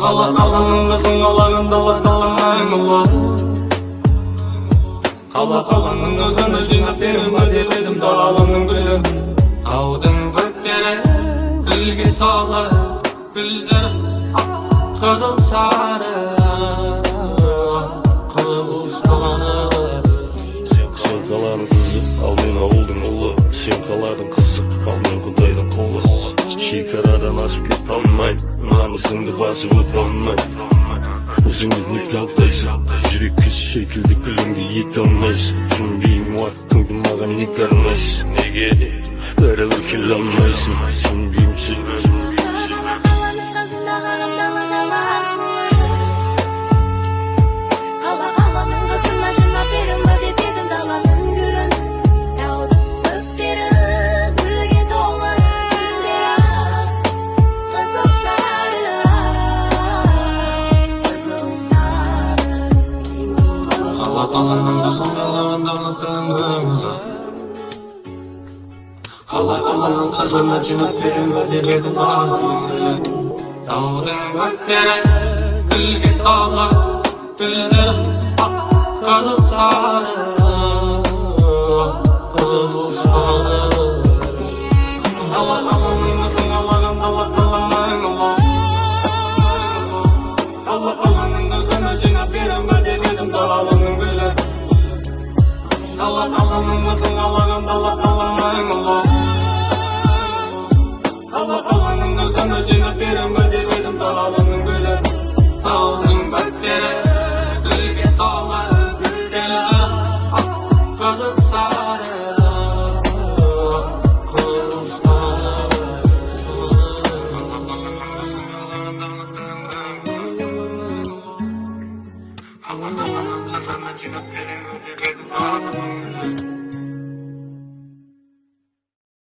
Kala kalanın kızın alağın dala dalamın ula. Kala kalanın kızını jинап berim деп едім даланың гүлі. Таудың бөктері гүлге толы, гүлдер қызыл сары, қызыл сары. Сен қаланың қызы, ал мен ауылдың ұлы. Сен қаладың қызы, ал мен құдайдың құлы. Шекарадан асып кете алмаймын, намысыңды басып өте алмаймын. Өзіңді неге алдайсың, жүрек күз секілді гүліңді ете алмайсың. Түсінбеймін уақытыңды маған неге арнайсың, неге бәрібір келе алмайсың. Түсінбеймін сен өзіңді. Қаланың қызына жинап берем деп едім даланың гүлі. Таудың бөктері гүлге толы, гүлдер қызыл сары, қызыл сары. Қаланың қызын алаған дала таламын ұла. Қаланың қызына жинап берем деп едім даланың гүлі. Қаланың қызын алаған дала таламын ұла. Қаланың қызына жинап берем деп едім даланың гүлі. Таудың бөктері гүлге толы, гүлдер қызыл сары, қызыл сары. Қаланың қызына жинап берем деп едім даланың гүлі.